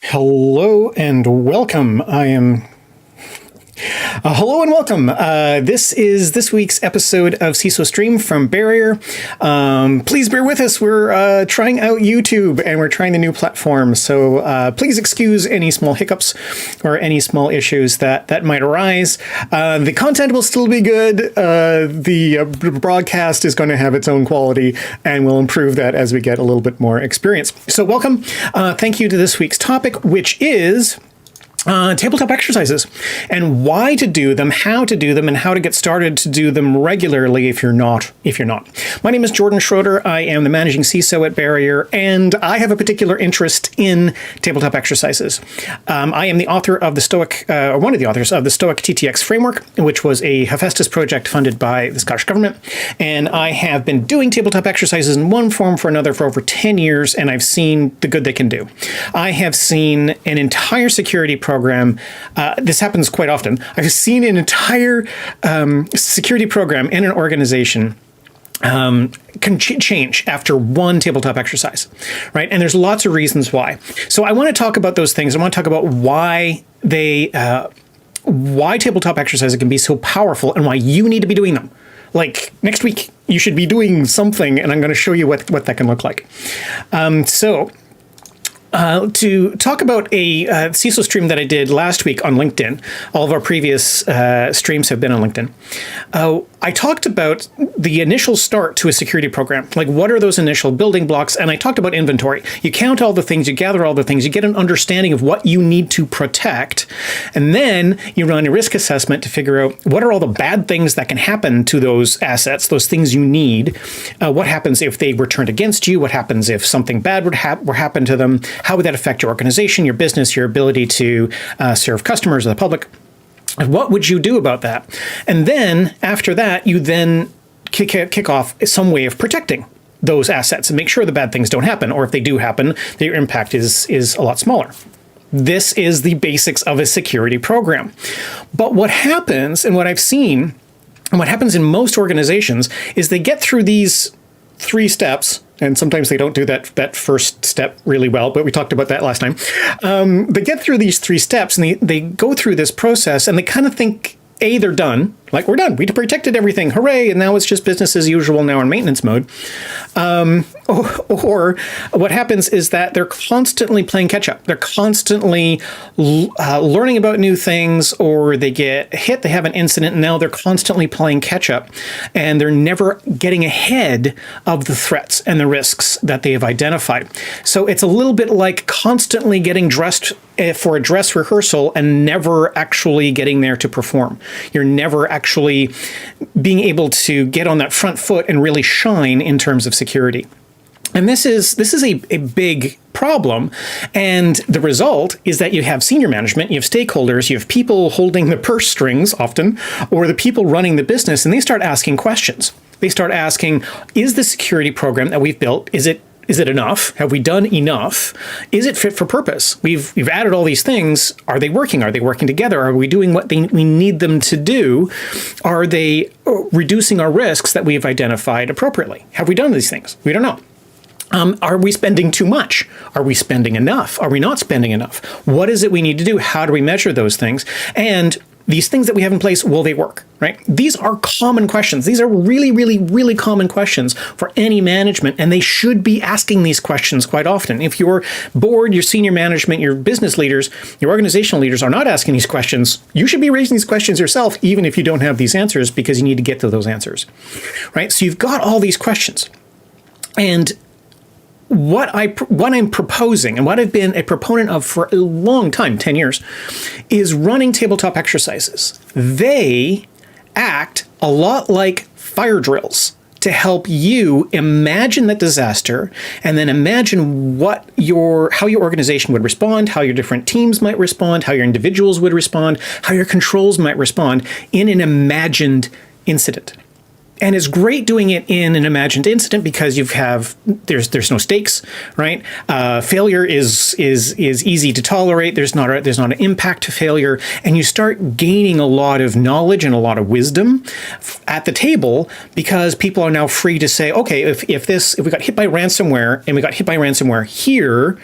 Hello and welcome. Hello and welcome. This is this week's episode of CISO Stream from Barrier. Please bear with us. We're trying out YouTube and we're trying the new platform. So please excuse any small hiccups or any small issues that might arise. The content will still be good. The broadcast is going to have its own quality, and we'll improve that as we get a little bit more experience. So welcome. Thank you to this week's topic, which is tabletop exercises and why to do them, how to do them, and how to get started to do them regularly if you're not. My name is Jordan Schroeder. I am the managing CISO at Barrier, and I have a particular interest in tabletop exercises. I am the author of the Stoic, or one of the authors of the Stoic TTX framework, which was a Hephaestus project funded by the Scottish government. And I have been doing tabletop exercises in one form for another for over 10 years, and I've seen the good they can do. I have seen an entire security program. This happens quite often. I've seen an entire security program in an organization can change after one tabletop exercise, right? And there's lots of reasons why. So I want to talk about those things. I want to talk about why tabletop exercises can be so powerful and why you need to be doing them. Like next week, you should be doing something, and I'm going to show you what that can look like. To talk about a CISO stream that I did last week on LinkedIn, all of our previous streams have been on LinkedIn. I talked about the initial start to a security program. Like, what are those initial building blocks? And I talked about inventory. You count all the things, you gather all the things, you get an understanding of what you need to protect. And then you run a risk assessment to figure out what are all the bad things that can happen to those assets, those things you need. What happens if they were turned against you? What happens if something bad were happen to them? How would that affect your organization, your business, your ability to serve customers or the public? What would you do about that? And then after that, you then kick off some way of protecting those assets and make sure the bad things don't happen. Or if they do happen, their impact is a lot smaller. This is the basics of a security program. But what happens, and what I've seen, and what happens in most organizations, is they get through these 3 steps, and sometimes they don't do that first step really well, but we talked about that last time. They get through these 3 steps, and they go through this process, and they kind of think, A, they're done. Like, we're done. We protected everything. Hooray. And now it's just business as usual now in maintenance mode. Or what happens is that they're constantly playing catch up. They're constantly learning about new things, or they get hit, they have an incident, and now they're constantly playing catch up. And they're never getting ahead of the threats and the risks that they have identified. So it's a little bit like constantly getting dressed for a dress rehearsal and never actually getting there to perform. You're never actually being able to get on that front foot and really shine in terms of security. And this is a big problem. And the result is that you have senior management, you have stakeholders, you have people holding the purse strings often, or the people running the business, and they start asking questions. They start asking, is the security program that we've built, is it enough? Have we done enough? Is it fit for purpose? We've added all these things. Are they working? Are they working together? Are we doing what we need them to do? Are they reducing our risks that we've identified appropriately? Have we done these things? We don't know. Are we spending too much? Are we spending enough? Are we not spending enough? What is it we need to do? How do we measure those things? And these things that we have in place, will they work, right? These are common questions. These are really, really, really common questions for any management, and they should be asking these questions quite often. If your board, your senior management, your business leaders, your organizational leaders are not asking these questions, you should be raising these questions yourself, even if you don't have these answers, because you need to get to those answers, right? So you've got all these questions. And what I'm proposing, and what I've been a proponent of for a long time, 10 years, is running tabletop exercises. They act a lot like fire drills to help you imagine that disaster, and then imagine how your organization would respond, how your different teams might respond, how your individuals would respond, how your controls might respond in an imagined incident. And it's great doing it in an imagined incident because there's no stakes, right? Failure is easy to tolerate. There's not an impact to failure, and you start gaining a lot of knowledge and a lot of wisdom at the table because people are now free to say, okay, if we got hit by ransomware and we got hit by ransomware here,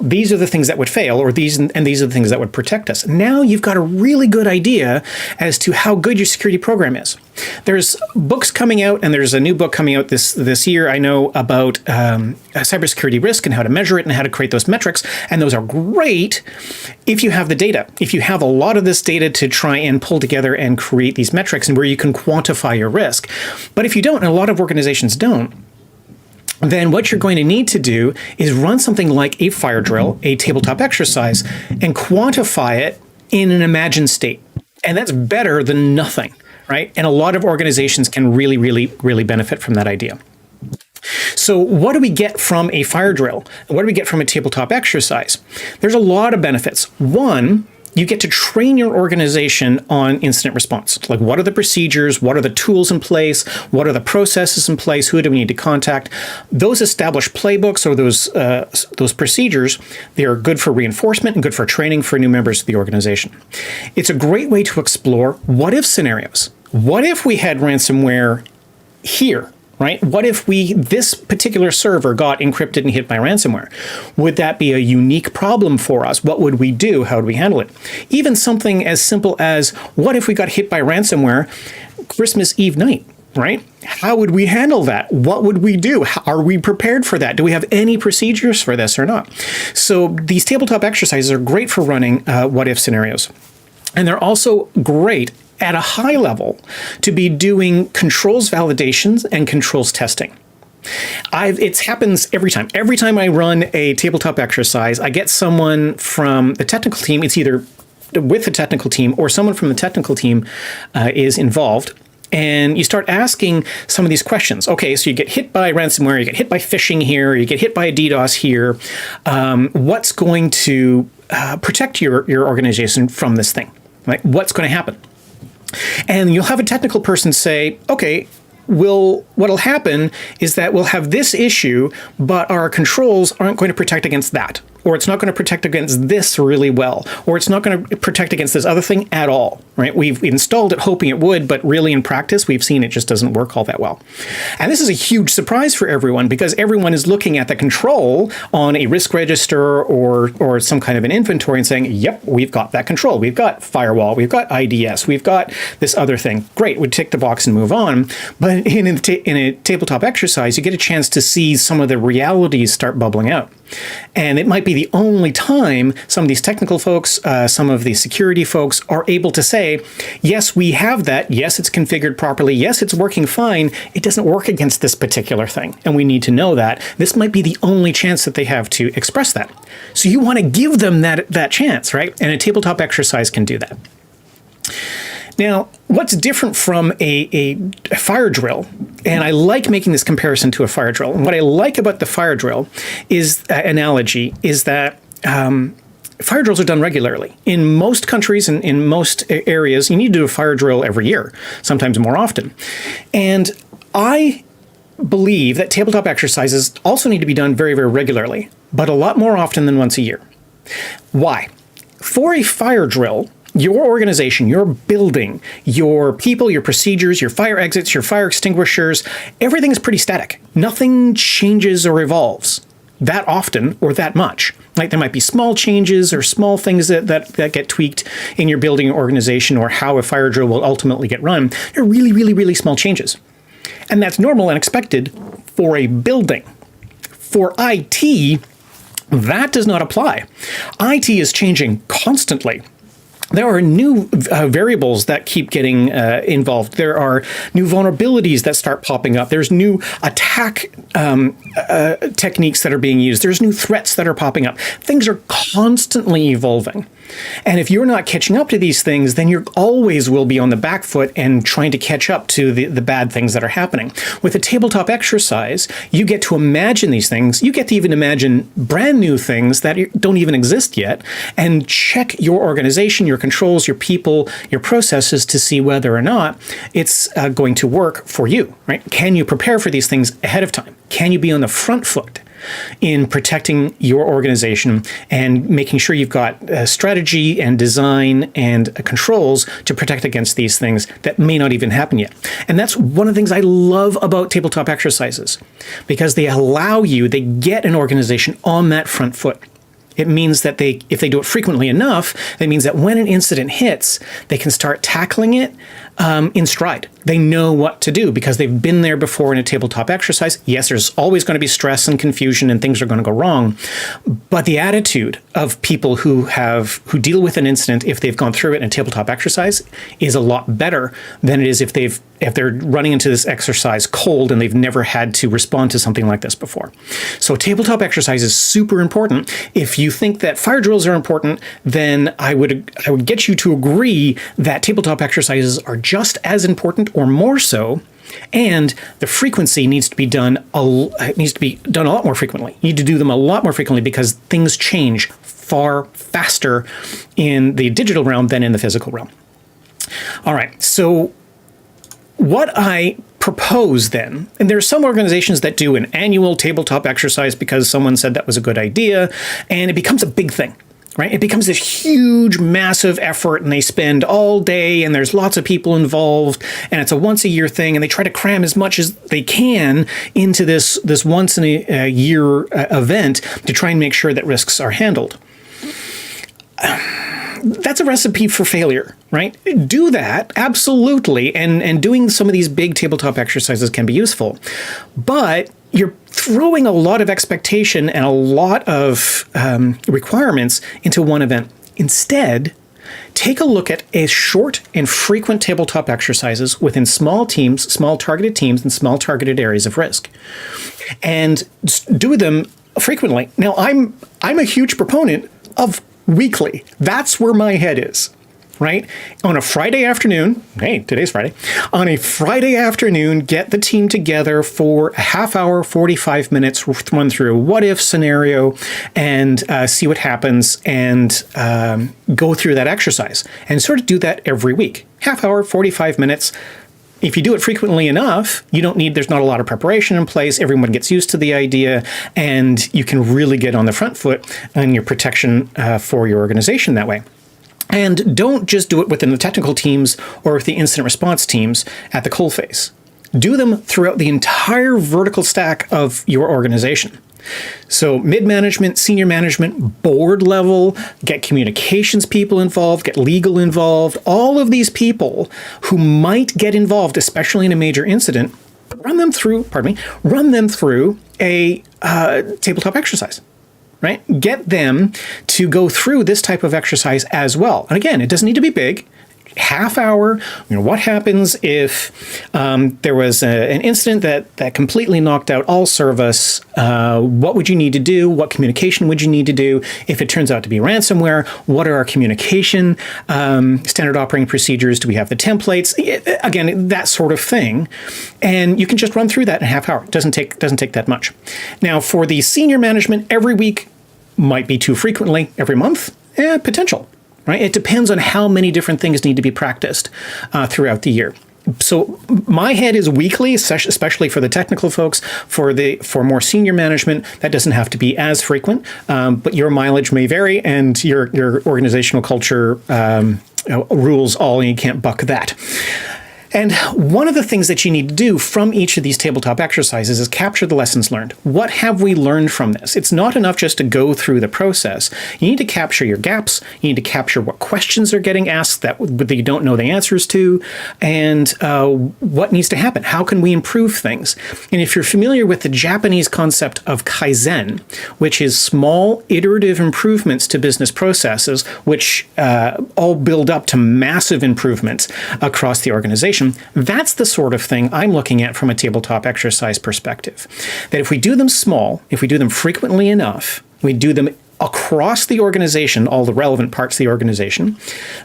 these are the things that would fail, or these are the things that would protect us. Now you've got a really good idea as to how good your security program is. There's books coming out, and there's a new book coming out this year, I know, about cybersecurity risk and how to measure it and how to create those metrics. And those are great if you have the data, if you have a lot of this data to try and pull together and create these metrics and where you can quantify your risk. But if you don't, and a lot of organizations don't, then what you're going to need to do is run something like a fire drill, a tabletop exercise, and quantify it in an imagined state. And that's better than nothing. Right? And a lot of organizations can really, really, really benefit from that idea. So what do we get from a fire drill? What do we get from a tabletop exercise? There's a lot of benefits. One, you get to train your organization on incident response. Like, what are the procedures? What are the tools in place? What are the processes in place? Who do we need to contact? Those established playbooks or those procedures, they are good for reinforcement and good for training for new members of the organization. It's a great way to explore what-if scenarios. What if we had ransomware here? Right? What if this particular server got encrypted and hit by ransomware? Would that be a unique problem for us? What would we do? How would we handle it? Even something as simple as, what if we got hit by ransomware Christmas Eve night? Right? How would we handle that? What would we do? Are we prepared for that? Do we have any procedures for this or not? So these tabletop exercises are great for running what-if scenarios. And they're also great at a high level to be doing controls validations and controls testing. It happens every time. Every time I run a tabletop exercise, I get someone from the technical team. It's either with the technical team or someone from the technical team is involved. And you start asking some of these questions. Okay, so you get hit by ransomware, you get hit by phishing here, you get hit by a DDoS here. What's going to protect your organization from this thing? Right? What's going to happen? And you'll have a technical person say, okay, what'll happen is that we'll have this issue, but our controls aren't going to protect against that. Or it's not going to protect against this really well. Or it's not going to protect against this other thing at all, right? We've installed it hoping it would, but really in practice, we've seen it just doesn't work all that well. And this is a huge surprise for everyone because everyone is looking at the control on a risk register or some kind of an inventory and saying, yep, we've got that control. We've got firewall. We've got IDS. We've got this other thing. Great, we tick the box and move on. But in a tabletop exercise, you get a chance to see some of the realities start bubbling out. And it might be the only time some of these technical folks, some of the security folks are able to say, yes, we have that. Yes, it's configured properly. Yes, it's working fine. It doesn't work against this particular thing. And we need to know that. This might be the only chance that they have to express that. So you want to give them that chance, right? And a tabletop exercise can do that. Now, what's different from a fire drill, and I like making this comparison to a fire drill, and what I like about the fire drill analogy is that fire drills are done regularly. In most countries and in most areas, you need to do a fire drill every year, sometimes more often. And I believe that tabletop exercises also need to be done very, very regularly, but a lot more often than once a year. Why? For a fire drill, your organization, your building, your people, your procedures, your fire exits, your fire extinguishers, everything is pretty static. Nothing changes or evolves that often or that much. Like there might be small changes or small things that get tweaked in your building or organization or how a fire drill will ultimately get run. They're really, really, really small changes. And that's normal and expected for a building. For IT, that does not apply. IT is changing constantly. There are new variables that keep getting involved. There are new vulnerabilities that start popping up. There's new attack techniques that are being used. There's new threats that are popping up. Things are constantly evolving. And if you're not catching up to these things, then you always will be on the back foot and trying to catch up to the bad things that are happening. With a tabletop exercise, you get to imagine these things. You get to even imagine brand new things that don't even exist yet, and check your organization, your controls, your people, your processes to see whether or not it's going to work for you, right? Can you prepare for these things ahead of time? Can you be on the front foot in protecting your organization and making sure you've got strategy and design and controls to protect against these things that may not even happen yet? And that's one of the things I love about tabletop exercises, because they get an organization on that front foot. It means that if they do it frequently enough, it means that when an incident hits, they can start tackling it in stride. They know what to do because they've been there before in a tabletop exercise. Yes, there's always going to be stress and confusion and things are going to go wrong. But the attitude of people who deal with an incident, if they've gone through it in a tabletop exercise, is a lot better than it is if they're running into this exercise cold and they've never had to respond to something like this before. So tabletop exercise is super important. If you think that fire drills are important, then I would get you to agree that tabletop exercises are just as important or more so, and the frequency needs to be done a lot more frequently. You need to do them a lot more frequently because things change far faster in the digital realm than in the physical realm. All right, so what I propose then, and there are some organizations that do an annual tabletop exercise because someone said that was a good idea, and it becomes a big thing. Right? It becomes this huge, massive effort, and they spend all day, and there's lots of people involved, and it's a once-a-year thing, and they try to cram as much as they can into this once-in-a-year event to try and make sure that risks are handled. That's a recipe for failure, right? Do that, absolutely, and doing some of these big tabletop exercises can be useful, but you're throwing a lot of expectation and a lot of requirements into one event. Instead, take a look at a short and frequent tabletop exercises within small teams, small targeted teams, and small targeted areas of risk, and do them frequently. Now, I'm a huge proponent of weekly. That's where my head is. Right? On a Friday afternoon, hey, today's Friday, on a Friday afternoon, get the team together for a half hour, 45 minutes, run through a what-if scenario and see what happens and go through that exercise and sort of do that every week. Half hour, 45 minutes. If you do it frequently enough, there's not a lot of preparation in place. Everyone gets used to the idea, and you can really get on the front foot on your protection for your organization that way. And don't just do it within the technical teams or with the incident response teams at the coalface. Do them throughout the entire vertical stack of your organization. So mid-management, senior management, board level, get communications people involved, get legal involved, all of these people who might get involved, especially in a major incident, run them through a tabletop exercise. Right? Get them to go through this type of exercise as well. And again, it doesn't need to be big. Half hour. What happens if there was an incident that completely knocked out all service? What would you need to do? What communication would you need to do? If it turns out to be ransomware, what are our communication standard operating procedures? Do we have the templates? Again, that sort of thing. And you can just run through that in a half hour. It doesn't take that much. Now, for the senior management, every week might be too frequently. Every month, potential. Right? It depends on how many different things need to be practiced throughout the year. So my head is weekly, especially for the technical folks. For more senior management, that doesn't have to be as frequent, but your mileage may vary, and your organizational culture rules all, and you can't buck that. And one of the things that you need to do from each of these tabletop exercises is capture the lessons learned. What have we learned from this? It's not enough just to go through the process. You need to capture your gaps. You need to capture what questions are getting asked that you don't know the answers to, and what needs to happen. How can we improve things? And if you're familiar with the Japanese concept of Kaizen, which is small iterative improvements to business processes, which all build up to massive improvements across the organization, that's the sort of thing I'm looking at from a tabletop exercise perspective. That if we do them small, if we do them frequently enough, we do them across the organization, all the relevant parts of the organization,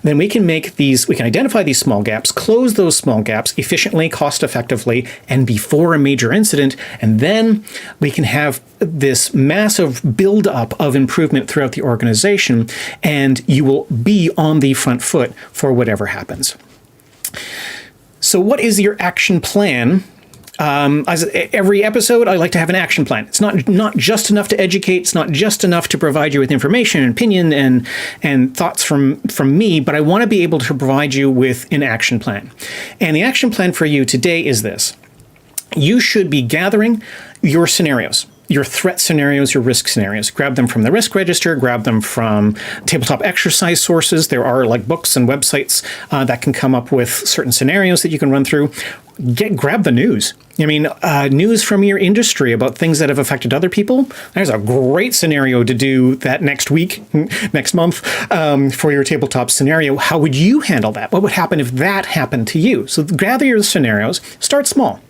then we can identify these small gaps, close those small gaps efficiently, cost effectively, and before a major incident. And then we can have this massive buildup of improvement throughout the organization, and you will be on the front foot for whatever happens. So what is your action plan? As every episode, I like to have an action plan. It's not just enough to educate. It's not just enough to provide you with information and opinion and thoughts from me, but I want to be able to provide you with an action plan. And the action plan for you today is this. You should be gathering your scenarios, your threat scenarios, your risk scenarios. Grab them from the risk register, grab them from tabletop exercise sources. There are like books and websites that can come up with certain scenarios that you can run through. Grab the news. I mean, news from your industry about things that have affected other people. There's a great scenario to do that next week, next month, for your tabletop scenario. How would you handle that? What would happen if that happened to you? So gather your scenarios, start small.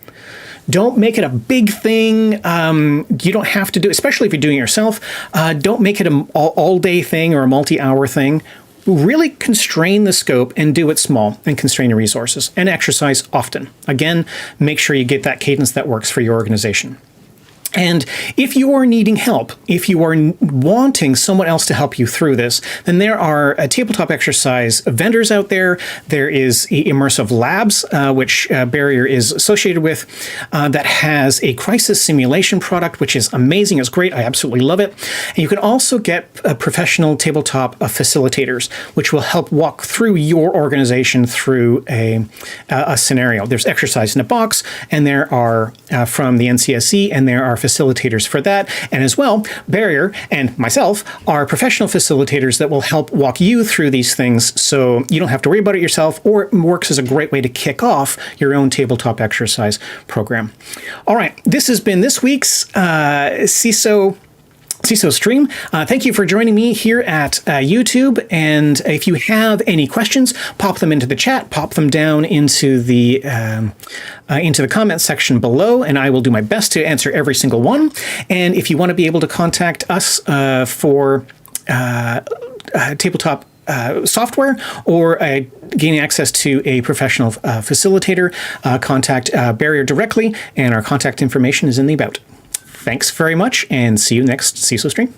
Don't make it a big thing. You don't have to do, especially if you're doing it yourself, don't make it an all-day thing or a multi-hour thing. Really constrain the scope and do it small and constrain your resources and exercise often. Again, make sure you get that cadence that works for your organization. And if you are needing help, if you are wanting someone else to help you through this, then there are tabletop exercise vendors out there. There is Immersive Labs, which Barrier is associated with, that has a crisis simulation product, which is amazing. It's great. I absolutely love it. And you can also get professional tabletop facilitators, which will help walk through your organization through a scenario. There's Exercise in a Box, and there are from the NCSC, and there are facilitators for that. And as well, Barrier and myself are professional facilitators that will help walk you through these things so you don't have to worry about it yourself, or it works as a great way to kick off your own tabletop exercise program. All right, this has been this week's CISO stream. Thank you for joining me here at YouTube. And if you have any questions, pop them into the chat, pop them down into the comment section below, and I will do my best to answer every single one. And if you want to be able to contact us for tabletop software or gaining access to a professional facilitator, contact Barrier directly, and our contact information is in the about. Thanks very much, and see you next CISO stream.